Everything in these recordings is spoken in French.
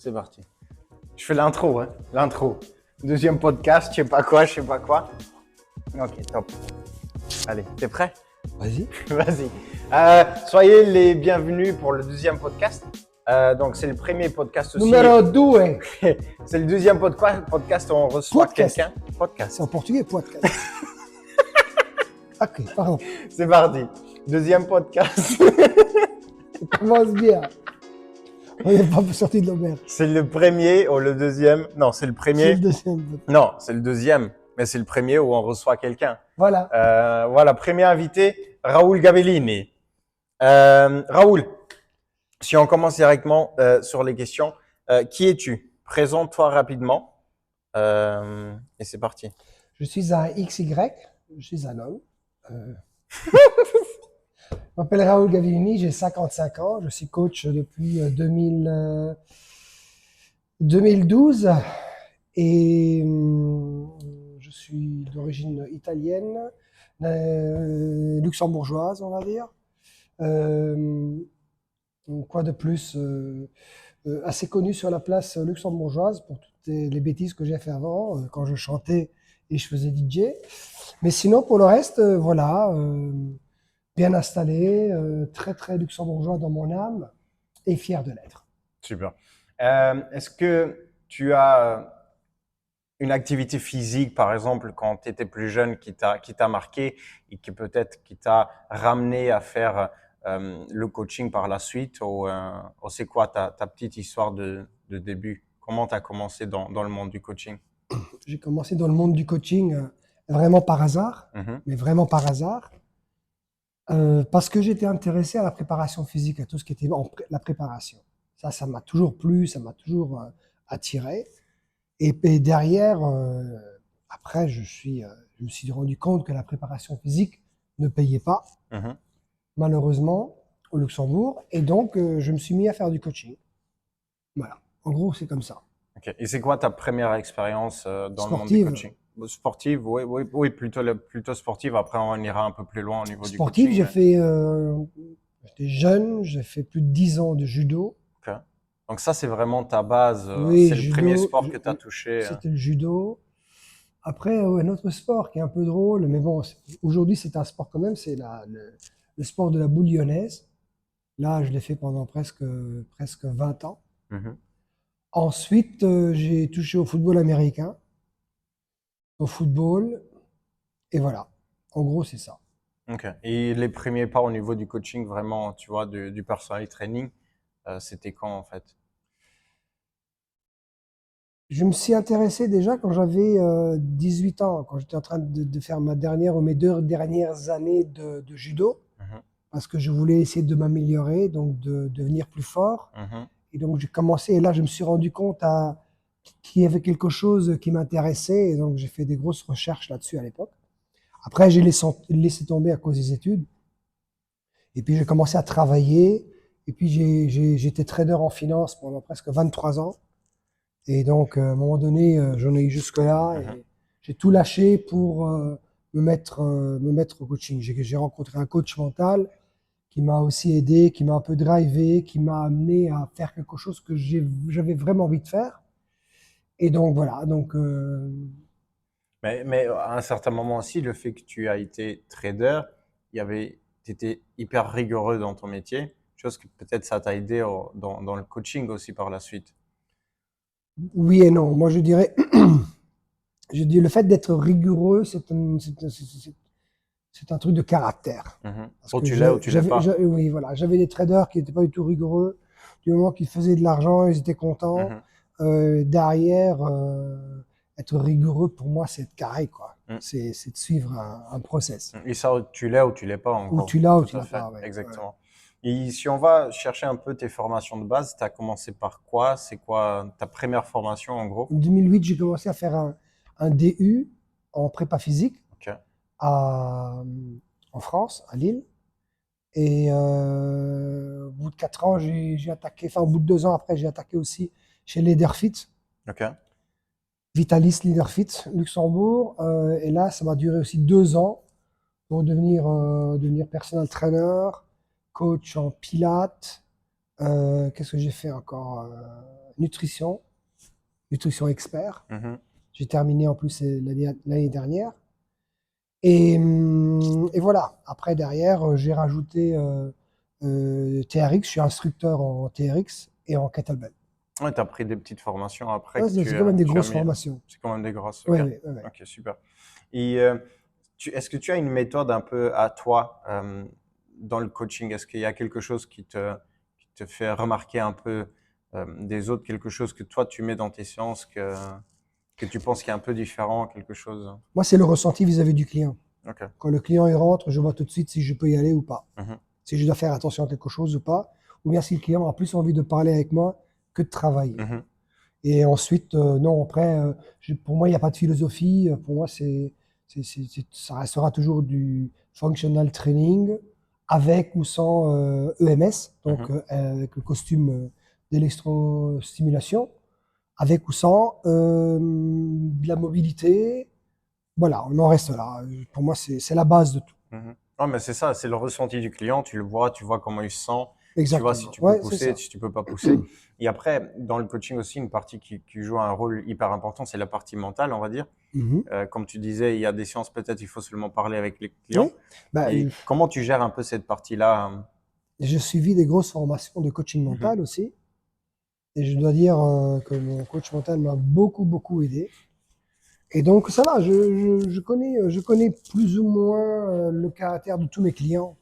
C'est parti. Je fais l'intro, hein. L'intro. Deuxième podcast, je sais pas quoi. Ok, top. Allez, t'es prêt? Vas-y. Vas-y. Soyez les bienvenus pour le deuxième podcast. Donc, c'est le premier podcast aussi. Numéro 2. C'est le deuxième podcast où on reçoit Podcast. quelqu'un. Podcast. C'est en portugais, podcast. Ok, pardon. C'est parti. Deuxième podcast. Ça commence bien. On n'est pas sorti de l'auberge. C'est le premier ou le deuxième? Non, c'est le C'est premier. le deuxième. Non, c'est le deuxième. Mais c'est le premier où on reçoit quelqu'un. Voilà. Voilà, premier invité, Raoul Gabellini. Raoul, si on commence directement sur les questions, qui es-tu? Présente-toi rapidement. Et c'est parti. Je suis un XY. Je suis un homme. Je m'appelle Raoul Gavillini, j'ai 55 ans. Je suis coach depuis 2012. Et je suis d'origine italienne, luxembourgeoise, on va dire. Quoi de plus assez connu sur la place luxembourgeoise pour toutes les bêtises que j'ai fait avant, quand je chantais et je faisais DJ. Mais sinon, pour le reste, voilà, bien installé, très très luxembourgeois dans mon âme et fier de l'être. Super. Est-ce que tu as une activité physique, par exemple, quand tu étais plus jeune, qui t'a marqué et qui peut-être qui t'a ramené à faire le coaching par la suite, ou c'est quoi ta petite histoire de début? Comment tu as commencé dans le monde du coaching? J'ai commencé dans le monde du coaching vraiment par hasard, mais vraiment par hasard, parce que j'étais intéressé à la préparation physique, à tout ce qui était la préparation. Ça m'a toujours plu, ça m'a toujours attiré. Et derrière, après, je me suis rendu compte que la préparation physique ne payait pas, malheureusement, au Luxembourg. Et donc, je me suis mis à faire du coaching. Voilà. En gros, c'est comme ça. Okay. Et c'est quoi ta première expérience dans le monde du coaching? Sportive, oui, plutôt sportive. Après, on ira un peu plus loin au niveau du coaching. Sportive, j'ai fait, j'étais jeune, j'ai fait plus de 10 ans de judo. Okay. Donc ça, c'est vraiment ta base. Oui, c'est judo, le premier sport que tu as touché. C'était le judo. Après, un autre sport qui est un peu drôle, mais bon, aujourd'hui c'est un sport quand même, c'est le sport de la boule lyonnaise. Là, je l'ai fait pendant presque 20 ans. Ensuite, j'ai touché au football américain, au football, et voilà. En gros, c'est ça. Ok. Et les premiers pas au niveau du coaching, vraiment, tu vois, du personal training, c'était quand en fait? Je me suis intéressé déjà quand j'avais 18 ans, quand j'étais en train de faire mes 2 dernières années de judo, parce que je voulais essayer de m'améliorer, donc de devenir plus fort. Et donc j'ai commencé, et là je me suis rendu compte qu'il y avait quelque chose qui m'intéressait, et donc j'ai fait des grosses recherches là-dessus à l'époque. Après, j'ai laissé tomber à cause des études. Et puis j'ai commencé à travailler, et puis j'étais trader en finance pendant presque 23 ans. Et donc, à un moment donné, j'en ai eu jusque-là, et j'ai tout lâché pour me mettre au coaching. J'ai rencontré un coach mental qui m'a aussi aidé, qui m'a un peu drivé, qui m'a amené à faire quelque chose que j'avais vraiment envie de faire. Et donc, voilà. Donc, Mais à un certain moment aussi, le fait que tu as été trader, tu étais hyper rigoureux dans ton métier, chose que peut-être ça t'a aidé dans le coaching aussi par la suite. oui et non. Moi, je dirais, le fait d'être rigoureux, c'est un truc de caractère. Parce Ou que tu l'es ou tu l'es pas. oui, voilà. J'avais des traders qui n'étaient pas du tout rigoureux. Du moment qu'ils faisaient de l'argent, ils étaient contents. Derrière, être rigoureux, pour moi, c'est être carré, quoi. C'est de suivre un process. Et ça, tu l'es ou tu l'es pas encore. Ou tu l'as ou Tout tu à l'as fait. pas. Ouais, Exactement. Et si on va chercher un peu tes formations de base, tu as commencé par quoi? C'est quoi ta première formation en gros? En 2008, j'ai commencé à faire un DU en prépa physique en France, à Lille. Et au bout de 4 ans, j'ai attaqué, enfin au bout de 2 ans après, j'ai attaqué aussi chez Leaderfit. Vitalis Leaderfit, Luxembourg. Et là, ça m'a duré aussi 2 ans pour devenir personal trainer, coach en pilates. Qu'est-ce que j'ai fait encore? nutrition expert. Mhm. J'ai terminé en plus l'année dernière. Et voilà. Après, derrière, j'ai rajouté TRX. Je suis instructeur en TRX et en kettlebell. Ouais, tu as pris des petites formations après Ouais, que c'est quand même des tu as grosses mis. formations. C'est quand même des grosses. Oui, Ok. oui, oui. Ok, super. Et est-ce que tu as une méthode un peu à toi dans le coaching? Est-ce qu'il y a quelque chose qui te fait remarquer un peu des autres, quelque chose que toi tu mets dans tes séances que tu penses qui est un peu différent, quelque chose? Moi, c'est le ressenti vis-à-vis du client. Ok. Quand le client il rentre, je vois tout de suite si je peux y aller ou pas. Mhm. Si je dois faire attention à quelque chose ou pas. Ou bien si le client a plus envie de parler avec moi que de travailler. Mhm. Et ensuite, non, après, pour moi, il n'y a pas de philosophie. Pour moi, ça restera toujours du functional training avec ou sans EMS, donc Mhm. avec le costume d'électrostimulation, avec ou sans de la mobilité. Voilà, on en reste là. Pour moi, c'est la base de tout. Mhm. Ouais, mais c'est ça, c'est le ressenti du client. Tu le vois, tu vois comment il se sent, tu vois si Exactement. tu peux Ouais, c'est pousser, ça. si tu peux pas pousser. Et après, dans le coaching aussi, une partie qui joue un rôle hyper important, c'est la partie mentale, on va dire. Mhm. Comme tu disais, il y a des séances, peut-être il faut seulement parler avec les Oui. clients. Bah, Et comment tu gères un peu cette partie-là? j'ai suivi des grosses formations de coaching Mhm. mental aussi. Et je dois dire que mon coach mental m'a beaucoup, beaucoup aidé. Et donc, ça va, je connais plus ou moins le caractère de tous mes clients.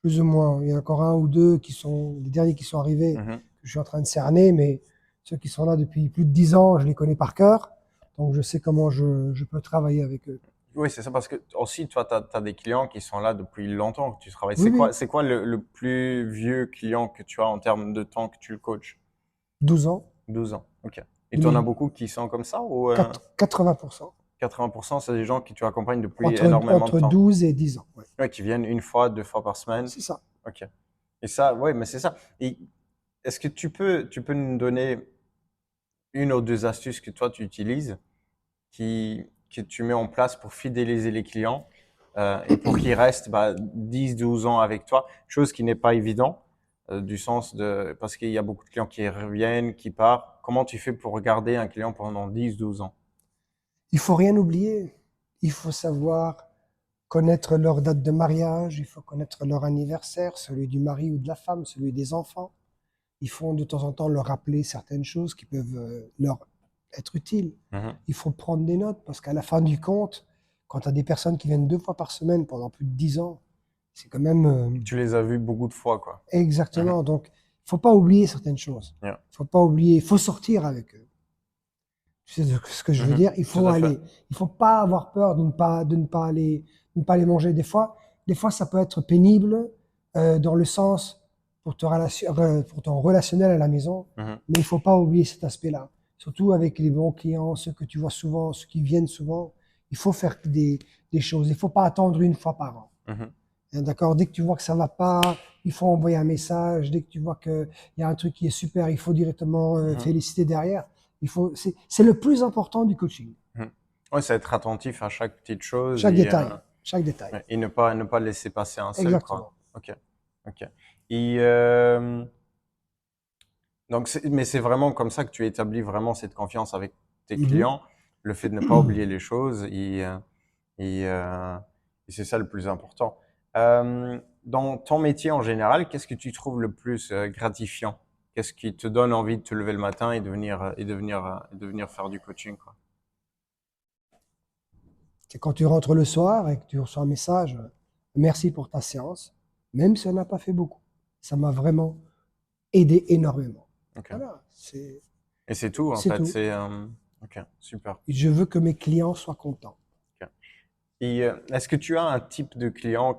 Plus ou moins. Il y a encore un ou deux qui sont, les derniers qui sont arrivés, Mhm. que je suis en train de cerner, mais ceux qui sont là depuis plus de 10 ans, je les connais par cœur. Donc, je sais comment je peux travailler avec eux. Oui, c'est ça, parce que aussi, toi, tu as, des clients qui sont là depuis longtemps que tu travailles. Oui, oui, C'est quoi le plus vieux client que tu as en termes de temps que tu le coaches? 12 ans, 12 ans, ok. Et tu en as 2000, beaucoup qui sont comme ça ou 80%. 80%, c'est des gens qui tu accompagnes depuis énormément de Entre temps? 12 et 10 ans. Ouais. Ouais, qui viennent une fois, deux fois par semaine? C'est ça. Ok. Et ça, ouais, mais c'est ça. Et est-ce que tu peux nous donner une ou deux astuces que toi tu utilises que tu mets en place pour fidéliser les clients et pour qu'ils restent 10-12 ans avec toi, chose qui n'est pas évident du sens de parce qu'il y a beaucoup de clients qui reviennent, qui partent. Comment tu fais pour garder un client pendant 10-12 ans? Il faut rien oublier. Il faut savoir connaître leur date de mariage, il faut connaître leur anniversaire, celui du mari ou de la femme, celui des enfants. Il faut de temps en temps leur rappeler certaines choses qui peuvent leur être utiles. Mhm. Il faut prendre des notes parce qu'à la fin du compte, quand tu as des personnes qui viennent 2 fois par semaine pendant plus de 10 ans, c'est quand même Tu les as vus beaucoup de fois, quoi. Mhm. exactement. Donc, il faut pas oublier certaines choses. Yeah. Il faut pas oublier, il faut sortir avec eux. Tu sais ce que je veux Mhm. dire? Il Tout faut à fait. aller. Il faut pas avoir peur de ne pas aller manger. Des fois, ça peut être pénible dans le sens pour ton relationnel à la maison, Mhm. mais il faut pas oublier cet aspect-là. Surtout avec les bons clients, ceux que tu vois souvent, ceux qui viennent souvent. Il faut faire des choses. Il faut pas attendre une fois par an. Mhm. Hein, d'accord? Dès que tu vois que ça va pas, il faut envoyer un message. Dès que tu vois qu'il y a un truc qui est super, il faut directement Mhm. féliciter derrière. C'est le plus important du coaching. Mhm. Ouais, c'est être attentif à chaque petite chose Chaque détail. Chaque détail. ouais, et ne pas laisser passer un seul, quoi. Exactement. Ok, ok. Et donc, mais c'est vraiment comme ça que tu établis vraiment cette confiance avec tes Mhm. clients, le fait de ne pas oublier les choses et, et c'est ça le plus important. Dans ton métier en général, qu'est-ce que tu trouves le plus gratifiant? Qu'est-ce qui te donne envie de te lever le matin et de venir faire du coaching, quoi? C'est quand tu rentres le soir et que tu reçois un message, merci pour ta séance, même si on n'a pas fait beaucoup. Ça m'a vraiment aidé énormément. Ok. Voilà, Et c'est tout, en c'est fait. tout. C'est ok, super. Et je veux que mes clients soient contents. Ok. Et est-ce que tu as un type de client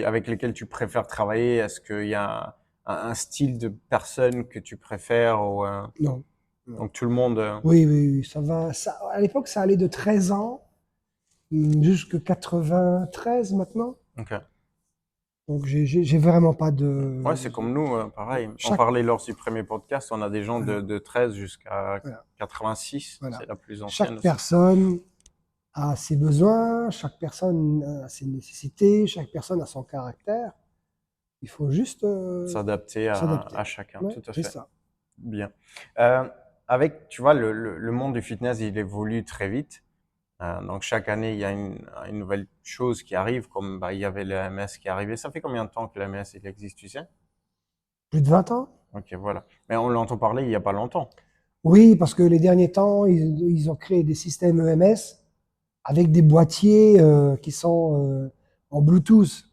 avec lesquels tu préfères travailler? Est-ce qu'il y a un style de personne que tu préfères ou, Non, non. donc tout le monde. Oui, oui, oui, ça va. À l'époque, ça allait de 13 ans jusqu'à 93 maintenant. Ok. Donc, j'ai vraiment pas de. Ouais, c'est comme nous, pareil. On Chaque, parlait lors du premier podcast, on a des gens voilà, de 13 jusqu'à voilà, 86, c'est voilà. la plus ancienne Chaque aussi. personne a ses besoins, chaque personne a ses nécessités, chaque personne a son caractère. Il faut juste s'adapter s'adapter. à chacun, Ouais, tout à c'est fait. ça. Bien. Euh, Avec, tu vois, le monde du fitness, il évolue très vite. Donc chaque année, il y a une nouvelle chose qui arrive, comme bah, il y avait le MS qui est arrivé. Ça fait combien de temps que le MS il existe, tu sais? Plus de 20 ans? Ok, voilà. Mais on l'entend parler il y a pas longtemps. Oui, parce que les derniers temps, ils ont créé des systèmes EMS avec des boîtiers qui sont en Bluetooth.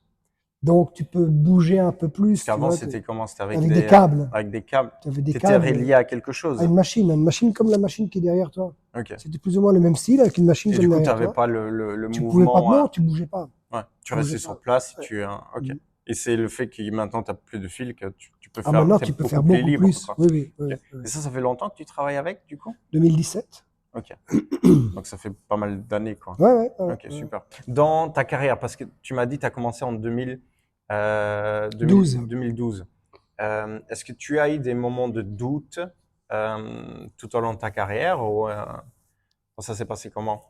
Donc, tu peux bouger un peu Parce plus, tu qu'avant, vois, c'était comment? C'était avec des câbles. avec des câbles. Tu avais des T'étais câbles relié à quelque à chose. une machine comme la machine qui est derrière toi. Ok. C'était plus ou moins le même style avec une machine Et comme du coup, tu derrière n'avais toi. pas le Tu pouvais pas, mouvement. non, tu bougeais pas. Ouais, tu Tu bougeais restais sur pas. place et Ouais. tu. Ok. Mhm. Et c'est le fait que maintenant, tu n'as plus de fil que tu peux Ah, faire. maintenant, Tu es tu peux beaucoup faire plus beaucoup libre, plus. quoi. Oui, oui, oui, Ok. oui. Et ça fait longtemps que tu travailles avec, du coup? 2017. Ok. Donc, ça fait pas mal d'années, quoi. Ouais, ouais, ouais, Ok, ouais. super. Dans ta carrière, parce que tu m'as dit que tu as commencé en 12. 2012. Est-ce que tu as eu des moments de doute tout au long de ta carrière ou ça s'est passé comment?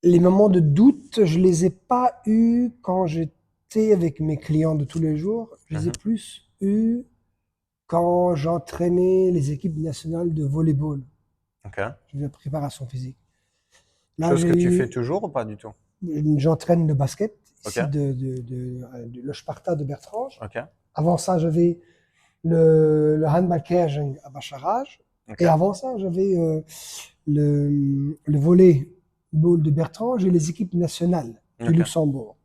Les moments de doute, je les ai pas eus quand j'étais avec mes clients de tous les jours. Je les ai Mhm. plus eus quand j'entraînais les équipes nationales de volleyball, Ok. de préparation physique. Là, Chose j'ai que tu fais eu, toujours ou pas du tout? j'entraîne le basket Ok. ici le Sparta de Bertrange. Ok. Avant ça, j'avais le handball Kerjeng à Bacharach. Ok. Et avant ça, j'avais le volleyball de Bertrange et les équipes nationales du Ok. Luxembourg.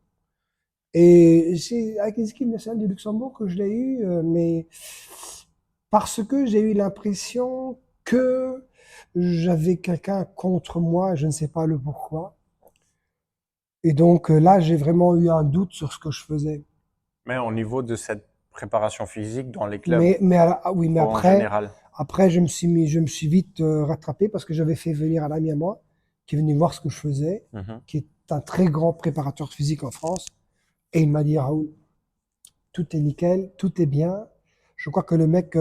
Et c'est avec les équipes nationales du Luxembourg que je l'ai eu, mais parce que j'ai eu l'impression que j'avais quelqu'un contre moi, je ne sais pas le pourquoi. Et donc là, j'ai vraiment eu un doute sur ce que je faisais. Mais au niveau de cette préparation physique dans les clubs, Oui, mais ou en après, général. après, je me suis vite rattrapé parce que j'avais fait venir un ami à moi qui est venu voir ce que je faisais, Mhm. qui est un très grand préparateur physique en France. Et il m'a dit, Raoul, tout est nickel, tout est bien. Je crois que le mec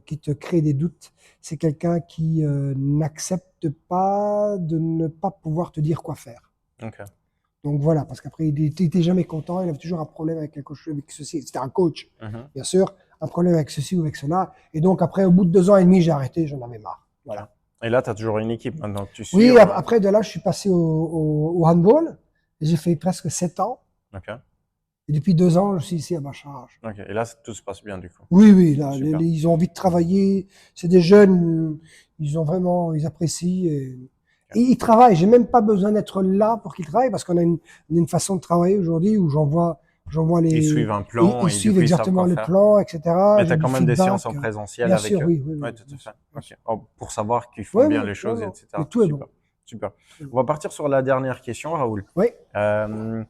qui te crée des doutes, c'est quelqu'un qui n'accepte pas de ne pas pouvoir te dire quoi faire. Ok. Donc voilà, parce qu'après, il n'était jamais content, il avait toujours un problème avec quelque chose, avec ceci. C'était un coach, Mhm. bien sûr, un problème avec ceci ou avec cela. Et donc après, au bout de 2 ans et demi, j'ai arrêté, j'en avais marre. Ok. Voilà. Et là, tu as toujours une équipe maintenant que tu suis Oui, ou... après de là, je suis passé au handball. J'ai fait presque 7 ans. Ok. Et depuis 2 ans, je suis ici à Bacharach. Ok. Et là, tout se passe bien du coup. Oui, oui, là, Super. ils ont envie de travailler. C'est des jeunes, ils apprécient. Et Ok. ils travaillent. J'ai même pas besoin d'être là pour qu'ils travaillent parce qu'on a une façon de travailler aujourd'hui où j'envoie Ils les, suivent un et plan ils et du suivent coup, ils savent exactement quoi le faire. plan, etc. Mais tu J'ai as du quand même des séances feedback. en présentiel Bien avec sûr, eux. oui, oui, Ouais, oui, tout à bien sûr, fait. bien Ok. sûr. Oh, pour savoir qu'ils font Oui, bien oui, les non, choses, non. Mais etc. tout est bon. Super. Super. On va partir sur la dernière question, Raoul. Oui. Euh,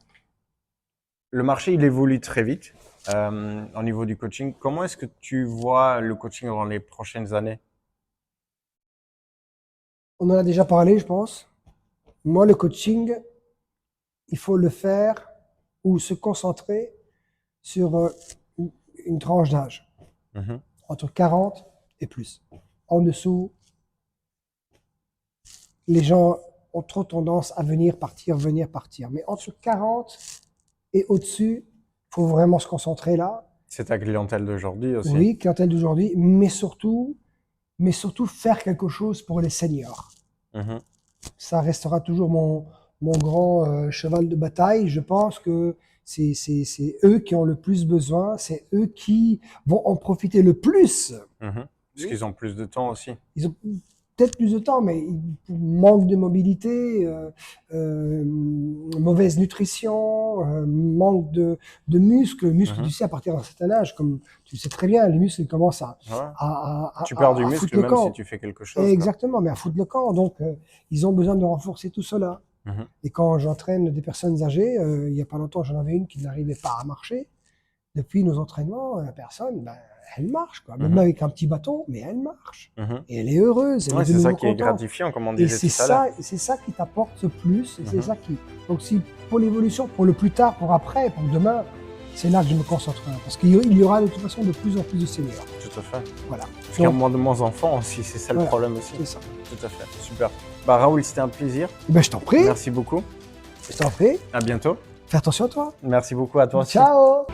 le marché, il évolue très vite au niveau du coaching. Comment est-ce que tu vois le coaching dans les prochaines années? On en a déjà parlé, je pense. Moi, le coaching, il faut le faire ou se concentrer sur une tranche d'âge, Mhm. entre 40 et plus. En dessous, les gens ont trop tendance à venir, partir, venir, partir. Mais entre 40 et au-dessus, il faut vraiment se concentrer là. C'est ta clientèle d'aujourd'hui aussi. Oui, clientèle d'aujourd'hui, mais surtout faire quelque chose pour les seniors. Mhm. Ça restera toujours mon grand cheval de bataille. Je pense que c'est eux qui ont le plus besoin, c'est eux qui vont en profiter le plus. Mhm. Parce Oui. qu'ils ont plus de temps aussi. Ils ont peut-être plus de temps, mais manque de mobilité, mauvaise nutrition, manque de muscles. Muscles, tu Mhm. sais, à partir d'un certain âge, comme tu le sais très bien, les muscles ils commencent à, Ouais. à, Tu perds du à foutre muscle le même si camp. tu fais quelque chose, quoi. Exactement, mais à foutre le camp. Donc, ils ont besoin de renforcer tout cela. Mhm. Et quand j'entraîne des personnes âgées, il n'y a pas longtemps, j'en avais une qui n'arrivait pas à marcher. Depuis nos entraînements, la personne, ben, elle marche, quoi. Même Mhm. avec un petit bâton, mais elle marche. Mhm. Et elle est heureuse, elle est Ouais, de c'est ça nouveau qui est contente. gratifiant, comme on Et disait tout à l'heure. c'est ça qui t'apporte le plus. Et c'est Mhm. ça qui. Donc, si pour l'évolution, pour le plus tard, pour après, pour demain, c'est là que je me concentrerai. Parce qu'il y aura de toute façon de plus en plus de seniors. Tout à fait. Voilà. Parce qu'il y a moins d'enfants aussi, c'est ça le Voilà, problème aussi. c'est ça. Tout à fait. Super. Bah, Raoul, c'était un plaisir. Ben, je t'en prie. Merci beaucoup. Je t'en prie. À bientôt. Fais attention à toi. Merci beaucoup à toi aussi. Ciao.